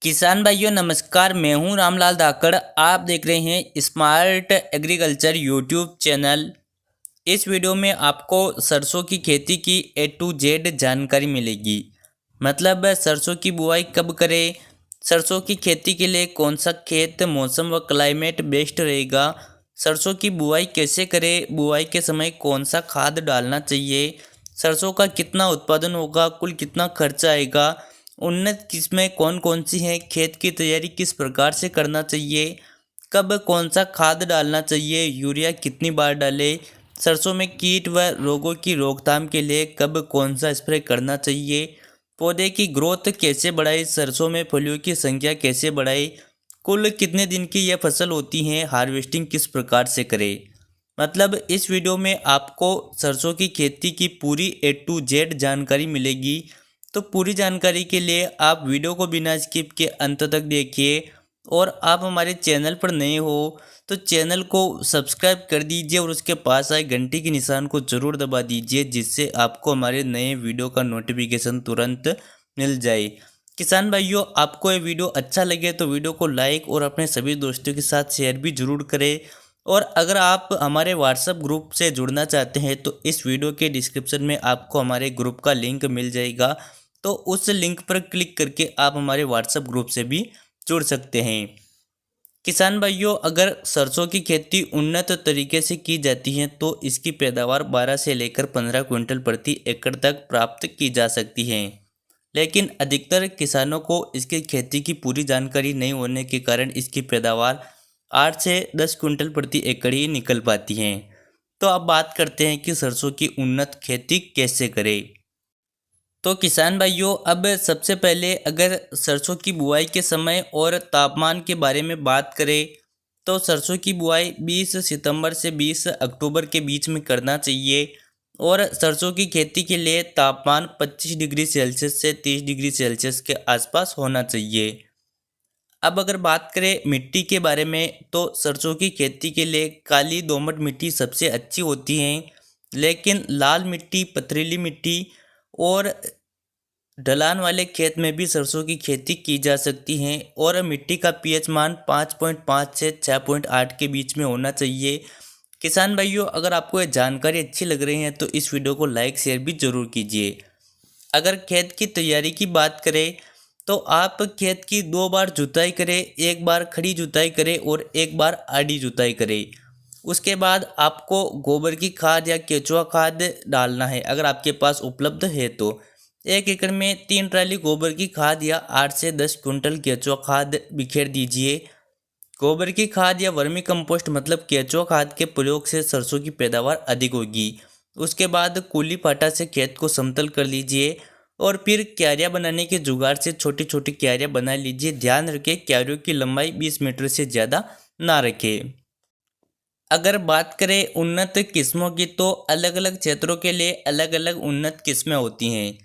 किसान भाइयों नमस्कार। मैं हूं रामलाल धाकड़। आप देख रहे हैं स्मार्ट एग्रीकल्चर यूट्यूब चैनल। इस वीडियो में आपको सरसों की खेती की A to Z जानकारी मिलेगी। मतलब सरसों की बुआई कब करें, सरसों की खेती के लिए कौन सा खेत, मौसम व क्लाइमेट बेस्ट रहेगा, सरसों की बुआई कैसे करें, बुआई के समय कौन सा खाद डालना चाहिए, सरसों का कितना उत्पादन होगा, कुल कितना खर्चा आएगा, उन्नत किस्में कौन कौन सी हैं, खेत की तैयारी किस प्रकार से करना चाहिए, कब कौन सा खाद डालना चाहिए, यूरिया कितनी बार डालें, सरसों में कीट व रोगों की रोकथाम के लिए कब कौन सा स्प्रे करना चाहिए, पौधे की ग्रोथ कैसे बढ़ाए, सरसों में फलियों की संख्या कैसे बढ़ाए, कुल कितने दिन की यह फसल होती है, हार्वेस्टिंग किस प्रकार से करें। मतलब इस वीडियो में आपको सरसों की खेती की पूरी A to Z जानकारी मिलेगी। तो पूरी जानकारी के लिए आप वीडियो को बिना स्किप के अंत तक देखिए। और आप हमारे चैनल पर नए हो तो चैनल को सब्सक्राइब कर दीजिए और उसके पास आए घंटी के निशान को ज़रूर दबा दीजिए, जिससे आपको हमारे नए वीडियो का नोटिफिकेशन तुरंत मिल जाए। किसान भाइयों, आपको ये वीडियो अच्छा लगे तो वीडियो को लाइक और अपने सभी दोस्तों के साथ शेयर भी ज़रूर करें। और अगर आप हमारे व्हाट्सएप ग्रुप से जुड़ना चाहते हैं तो इस वीडियो के डिस्क्रिप्शन में आपको हमारे ग्रुप का लिंक मिल जाएगा। तो उस लिंक पर क्लिक करके आप हमारे व्हाट्सएप ग्रुप से भी जुड़ सकते हैं। किसान भाइयों, अगर सरसों की खेती उन्नत तरीके से की जाती है तो इसकी पैदावार 12 से लेकर 15 क्विंटल प्रति एकड़ तक प्राप्त की जा सकती है। लेकिन अधिकतर किसानों को इसकी खेती की पूरी जानकारी नहीं होने के कारण इसकी पैदावार 8 से 10 क्विंटल प्रति एकड़ ही निकल पाती है। तो अब बात करते हैं कि सरसों की उन्नत खेती कैसे करें। तो किसान भाइयों, अब सबसे पहले अगर सरसों की बुआई के समय और तापमान के बारे में बात करें तो सरसों की बुआई 20 सितंबर से 20 अक्टूबर के बीच में करना चाहिए। और सरसों की खेती के लिए तापमान 25 डिग्री सेल्सियस से 30 डिग्री सेल्सियस के आसपास होना चाहिए। अब अगर बात करें मिट्टी के बारे में तो सरसों की खेती के लिए काली दोमट मिट्टी सबसे अच्छी होती है। लेकिन लाल मिट्टी, पथरीली मिट्टी और ढलान वाले खेत में भी सरसों की खेती की जा सकती है। और मिट्टी का पीएच मान 5.5 से 6.8 के बीच में होना चाहिए। किसान भाइयों, अगर आपको ये जानकारी अच्छी लग रही है तो इस वीडियो को लाइक शेयर भी ज़रूर कीजिए। अगर खेत की तैयारी की बात करें तो आप खेत की 2 बार जुताई करें, एक बार खड़ी जुताई करें और एक बार आड़ी जुताई करें। उसके बाद आपको गोबर की खाद या केचुआ खाद डालना है अगर आपके पास उपलब्ध है तो। 1 एकड़ में 3 ट्राली गोबर की खाद या 8 से 10 क्विंटल केचुआ खाद बिखेर दीजिए। गोबर की खाद या वर्मी कंपोस्ट मतलब केचुआ खाद के प्रयोग से सरसों की पैदावार अधिक होगी। उसके बाद कूली पाटा से खेत को समतल कर लीजिए और फिर क्यारियाँ बनाने के जुगाड़ से छोटी छोटी क्यारियाँ बना लीजिए। ध्यान रखें क्यारियों की लंबाई 20 मीटर से ज़्यादा ना रखें। अगर बात करें उन्नत किस्मों की तो अलग अलग क्षेत्रों के लिए अलग अलग उन्नत किस्में होती हैं।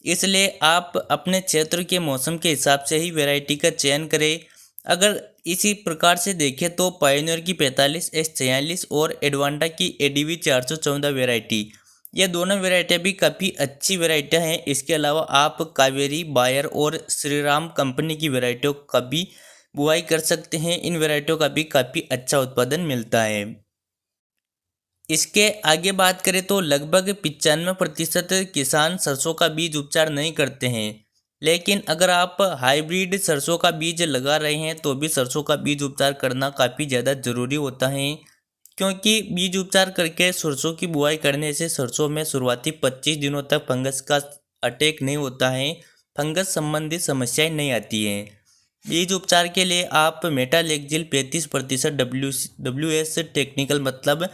इसलिए आप अपने क्षेत्र के मौसम के हिसाब से ही वैरायटी का चयन करें। अगर इसी प्रकार से देखें तो पायोनियर की 45S46 और एडवांटा की ADV 414 वैरायटी, ये दोनों वैरायटियाँ भी काफ़ी अच्छी वैरायटियाँ हैं। इसके अलावा आप कावेरी, बायर और श्रीराम कंपनी की वैरायटियों का भी बुआई कर सकते हैं। इन वैरायटियों का भी काफ़ी अच्छा उत्पादन मिलता है। इसके आगे बात करें तो लगभग 95% किसान सरसों का बीज उपचार नहीं करते हैं। लेकिन अगर आप हाइब्रिड सरसों का बीज लगा रहे हैं तो भी सरसों का बीज उपचार करना काफ़ी ज़्यादा ज़रूरी होता है। क्योंकि बीज उपचार करके सरसों की बुआई करने से सरसों में शुरुआती 25 दिनों तक फंगस का अटैक नहीं होता है, फंगस संबंधी समस्याएं नहीं आती हैं। बीज उपचार के लिए आप मेटालेक्जिल 35% WS टेक्निकल मतलब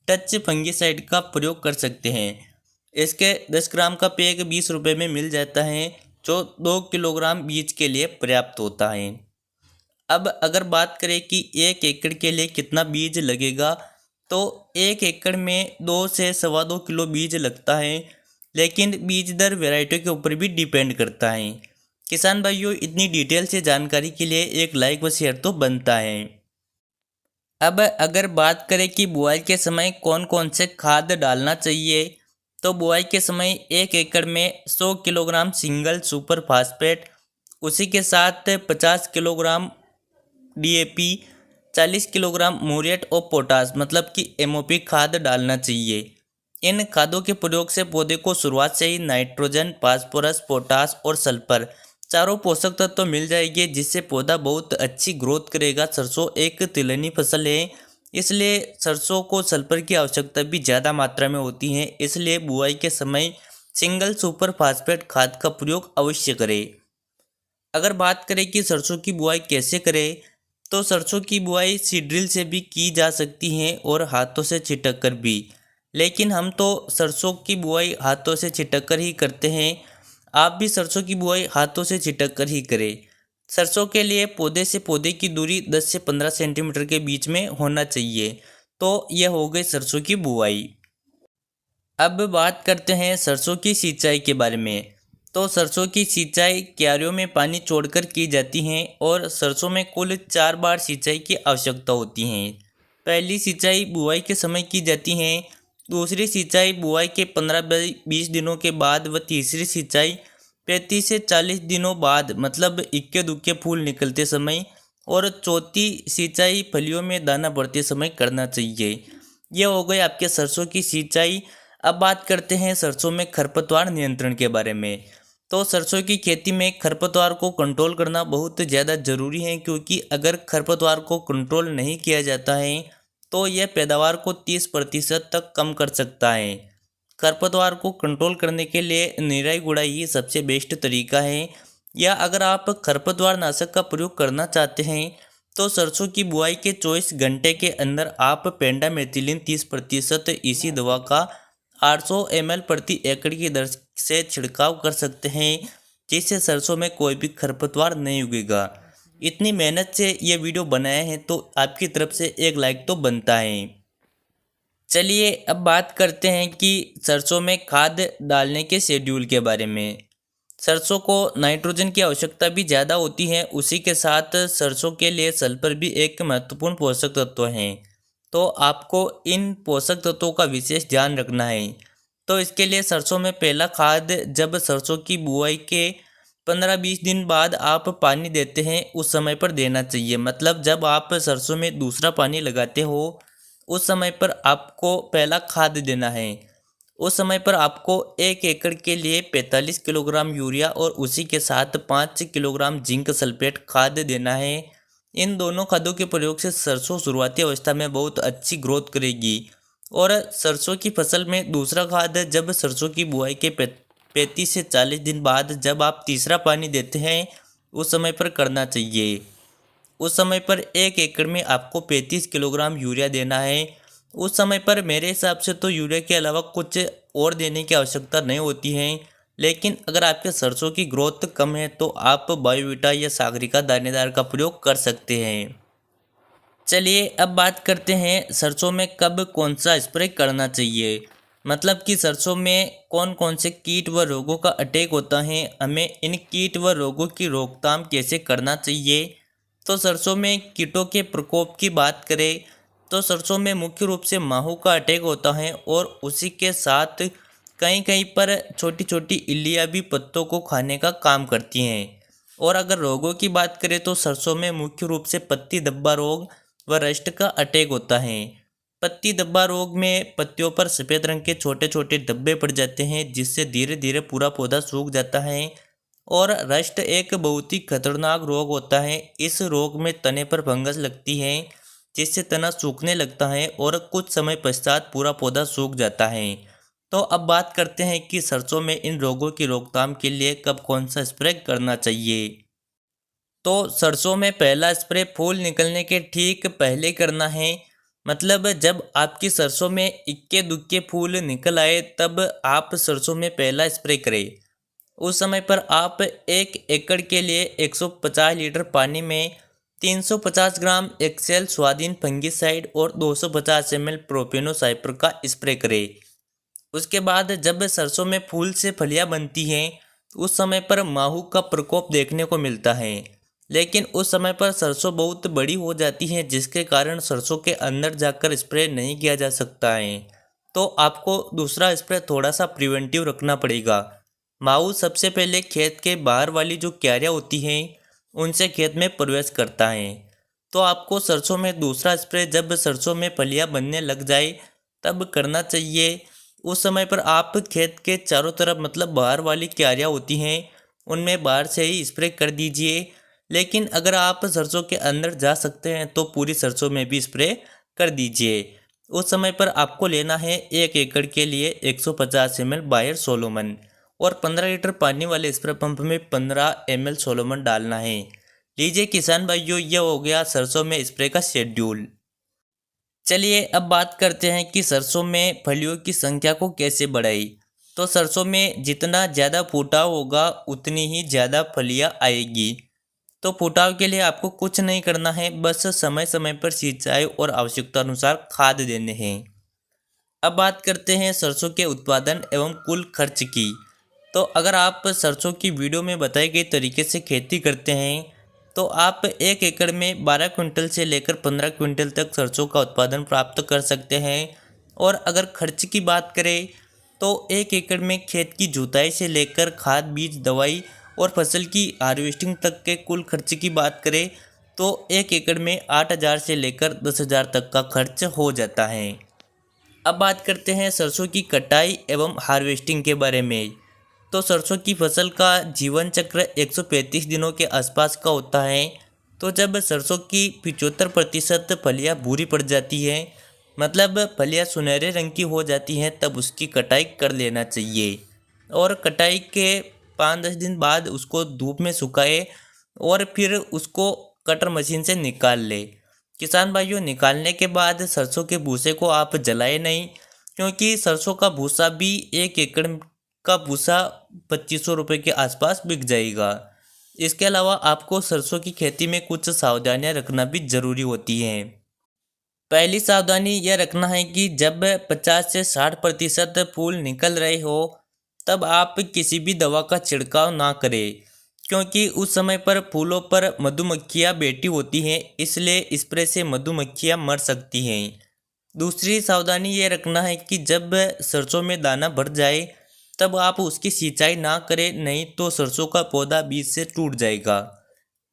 टच फंगिसाइड का प्रयोग कर सकते हैं। इसके 10 ग्राम का पैक 20 रुपये में मिल जाता है, जो 2 किलोग्राम बीज के लिए पर्याप्त होता है। अब अगर बात करें कि 1 एकड़ के लिए कितना बीज लगेगा तो 1 एकड़ में 2 से 2.25 किलो बीज लगता है। लेकिन बीज दर वैरायटी के ऊपर भी डिपेंड करता है। किसान भाइयों, इतनी डिटेल से जानकारी के लिए एक लाइक व शेयर तो बनता है। अब अगर बात करें कि बुआई के समय कौन कौन से खाद डालना चाहिए तो बुआई के समय 1 एकड़ में 100 किलोग्राम सिंगल सुपर फास्फेट, उसी के साथ 50 किलोग्राम DAP, 40 किलोग्राम म्यूरेट और पोटास मतलब कि MOP खाद डालना चाहिए। इन खादों के प्रयोग से पौधे को शुरुआत से ही नाइट्रोजन, फास्फोरस, पोटास और सल्फर चारों पोषक तत्व तो मिल जाएंगे, जिससे पौधा बहुत अच्छी ग्रोथ करेगा। सरसों एक तिलहनी फसल है, इसलिए सरसों को सल्फर की आवश्यकता भी ज़्यादा मात्रा में होती है। इसलिए बुआई के समय सिंगल सुपर फास्फेट खाद का प्रयोग अवश्य करें। अगर बात करें कि सरसों की बुआई कैसे करें, तो सरसों की बुआई सीड्रिल से भी की जा सकती है और हाथों से छिटक कर भी, लेकिन हम तो सरसों की बुआई हाथों से छिटक कर ही करते हैं। आप भी सरसों की बुआई हाथों से छिटक कर ही करें। सरसों के लिए पौधे से पौधे की दूरी 10 से 15 सेंटीमीटर के बीच में होना चाहिए। तो यह हो गई सरसों की बुआई। अब बात करते हैं सरसों की सिंचाई के बारे में। तो सरसों की सिंचाई क्यारियों में पानी छोड़कर की जाती है और सरसों में कुल 4 बार सिंचाई की आवश्यकता होती है। पहली सिंचाई बुआई के समय की जाती है, दूसरी सिंचाई बुआई के 15-20 दिनों के बाद व तीसरी सिंचाई 35 से 40 दिनों बाद मतलब इक्के दुक्के फूल निकलते समय और चौथी सिंचाई फलियों में दाना बढ़ते समय करना चाहिए। यह हो गई आपके सरसों की सिंचाई। अब बात करते हैं सरसों में खरपतवार नियंत्रण के बारे में। तो सरसों की खेती में खरपतवार को कंट्रोल करना बहुत ज़्यादा ज़रूरी है, क्योंकि अगर खरपतवार को कंट्रोल नहीं किया जाता है तो यह पैदावार को 30% तक कम कर सकता है। खरपतवार को कंट्रोल करने के लिए निराई गुड़ाई ही सबसे बेस्ट तरीका है। या अगर आप खरपतवार नाशक का प्रयोग करना चाहते हैं तो सरसों की बुआई के 24 घंटे के अंदर आप पेंडामेथिलिन 30% इसी दवा का 800 ml प्रति एकड़ की दर से छिड़काव कर सकते हैं, जिससे सरसों में कोई भी खरपतवार नहीं उगेगा। इतनी मेहनत से ये वीडियो बनाया है तो आपकी तरफ से एक लाइक तो बनता है। चलिए अब बात करते हैं कि सरसों में खाद डालने के शेड्यूल के बारे में। सरसों को नाइट्रोजन की आवश्यकता भी ज़्यादा होती है, उसी के साथ सरसों के लिए सल्फर भी एक महत्वपूर्ण पोषक तत्व है। तो आपको इन पोषक तत्वों का विशेष ध्यान रखना है। तो इसके लिए सरसों में पहला खाद जब सरसों की बुआई के 15-20 दिन बाद आप पानी देते हैं उस समय पर देना चाहिए। मतलब जब आप सरसों में दूसरा पानी लगाते हो उस समय पर आपको पहला खाद देना है। उस समय पर आपको 1 एकड़ के लिए 45 किलोग्राम यूरिया और उसी के साथ 5 किलोग्राम जिंक सल्फेट खाद देना है। इन दोनों खादों के प्रयोग से सरसों शुरुआती अवस्था में बहुत अच्छी ग्रोथ करेगी। और सरसों की फसल में दूसरा खाद जब सरसों की बुआई के 35 से 40 दिन बाद जब आप तीसरा पानी देते हैं उस समय पर करना चाहिए। उस समय पर 1 एकड़ में आपको 35 किलोग्राम यूरिया देना है। उस समय पर मेरे हिसाब से तो यूरिया के अलावा कुछ और देने की आवश्यकता नहीं होती है, लेकिन अगर आपके सरसों की ग्रोथ कम है तो आप बायोवीटा या सागरिका दानेदार का प्रयोग कर सकते हैं। चलिए अब बात करते हैं सरसों में कब कौन सा स्प्रे करना चाहिए। मतलब कि सरसों में कौन कौन से कीट व रोगों का अटैक होता है, हमें इन कीट व रोगों की रोकथाम कैसे करना चाहिए। तो सरसों में कीटों के प्रकोप की बात करें तो सरसों में मुख्य रूप से माहू का अटैक होता है और उसी के साथ कहीं कहीं पर छोटी छोटी इल्लियाँ भी पत्तों को खाने का काम करती हैं। और अगर रोगों की बात करें तो सरसों में मुख्य रूप से पत्ती धब्बा रोग व रस्ट का अटैक होता है। पत्ती धब्बा रोग में पत्तियों पर सफ़ेद रंग के छोटे छोटे धब्बे पड़ जाते हैं, जिससे धीरे धीरे पूरा पौधा सूख जाता है। और रस्ट एक बहुत ही खतरनाक रोग होता है। इस रोग में तने पर फंगस लगती है, जिससे तना सूखने लगता है और कुछ समय पश्चात पूरा पौधा सूख जाता है। तो अब बात करते हैं कि सरसों में इन रोगों की रोकथाम के लिए कब कौन सा स्प्रे करना चाहिए। तो सरसों में पहला स्प्रे फूल निकलने के ठीक पहले करना है। मतलब जब आपकी सरसों में इक्के दुक्के फूल निकल आए तब आप सरसों में पहला स्प्रे करें। उस समय पर आप 1 एकड़ के लिए 150 लीटर पानी में 350 ग्राम एक्सेल स्वाधीन फंगिसाइड और 250 ml प्रोपेनोसाइपर का स्प्रे करें। उसके बाद जब सरसों में फूल से फलियां बनती हैं उस समय पर माहू का प्रकोप देखने को मिलता है, लेकिन उस समय पर सरसों बहुत बड़ी हो जाती है, जिसके कारण सरसों के अंदर जाकर स्प्रे नहीं किया जा सकता है। तो आपको दूसरा स्प्रे थोड़ा सा प्रिवेंटिव रखना पड़ेगा। माऊ सबसे पहले खेत के बाहर वाली जो क्यारियाँ होती हैं उनसे खेत में प्रवेश करता है। तो आपको सरसों में दूसरा स्प्रे जब सरसों में फलियाँ बनने लग जाए तब करना चाहिए। उस समय पर आप खेत के चारों तरफ मतलब बाहर वाली क्यारियाँ होती हैं उनमें बाहर से ही स्प्रे कर दीजिए। लेकिन अगर आप सरसों के अंदर जा सकते हैं तो पूरी सरसों में भी स्प्रे कर दीजिए। उस समय पर आपको लेना है 1 एकड़ के लिए 150 ml बायर सोलोमन और 15 लीटर पानी वाले स्प्रे पंप में 15 ml सोलोमन डालना है। लीजिए किसान भाइयों, यह हो गया सरसों में स्प्रे का शेड्यूल। चलिए अब बात करते हैं कि सरसों में फलियों की संख्या को कैसे बढ़ाई। तो सरसों में जितना ज़्यादा फुटाव होगा उतनी ही ज़्यादा फलियाँ आएगी। तो फुटाव के लिए आपको कुछ नहीं करना है, बस समय समय पर सिंचाई और आवश्यकता अनुसार खाद देने हैं। अब बात करते हैं सरसों के उत्पादन एवं कुल खर्च की। तो अगर आप सरसों की वीडियो में बताए गए तरीके से खेती करते हैं तो आप 1 एकड़ में 12 क्विंटल से लेकर 15 क्विंटल तक सरसों का उत्पादन प्राप्त कर सकते हैं। और अगर खर्च की बात करें तो 1 एकड़ में खेत की जुताई से लेकर खाद बीज दवाई और फसल की हार्वेस्टिंग तक के कुल खर्च की बात करें तो 1 एकड़ में 8,000 से लेकर 10,000 तक का खर्च हो जाता है। अब बात करते हैं सरसों की कटाई एवं हार्वेस्टिंग के बारे में। तो सरसों की फसल का जीवन चक्र 135 दिनों के आसपास का होता है। तो जब सरसों की 75% फलियाँ भूरी पड़ जाती हैं मतलब फलियाँ सुनहरे रंग की हो जाती हैं तब उसकी कटाई कर लेना चाहिए। और कटाई के 5-10 दिन बाद उसको धूप में सुखाए और फिर उसको कटर मशीन से निकाल ले। किसान भाइयों, निकालने के बाद सरसों के भूसे को आप जलाए नहीं, क्योंकि सरसों का भूसा भी 1 एकड़ का भूसा 2500 रुपये के आसपास बिक जाएगा। इसके अलावा आपको सरसों की खेती में कुछ सावधानियां रखना भी ज़रूरी होती हैं। पहली सावधानी यह रखना है कि जब 50 से 60% फूल निकल रहे हो तब आप किसी भी दवा का छिड़काव ना करें, क्योंकि उस समय पर फूलों पर मधुमक्खियाँ बैठी होती हैं, इसलिए स्प्रे से मधुमक्खियाँ मर सकती हैं। दूसरी सावधानी ये रखना है कि जब सरसों में दाना भर जाए तब आप उसकी सिंचाई ना करें, नहीं तो सरसों का पौधा बीज से टूट जाएगा।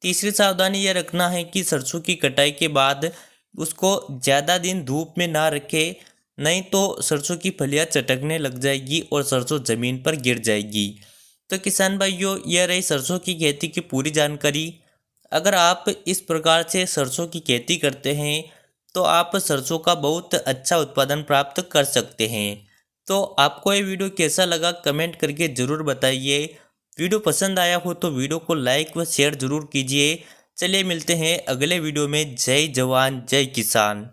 तीसरी सावधानी यह रखना है कि सरसों की कटाई के बाद उसको ज़्यादा दिन धूप में ना रखें, नहीं तो सरसों की फलियाँ चटकने लग जाएगी और सरसों ज़मीन पर गिर जाएगी। तो किसान भाइयों, यह रही सरसों की खेती की पूरी जानकारी। अगर आप इस प्रकार से सरसों की खेती करते हैं तो आप सरसों का बहुत अच्छा उत्पादन प्राप्त कर सकते हैं। तो आपको ये वीडियो कैसा लगा कमेंट करके ज़रूर बताइए। वीडियो पसंद आया हो तो वीडियो को लाइक व शेयर ज़रूर कीजिए। चलिए मिलते हैं अगले वीडियो में। जय जवान जय किसान।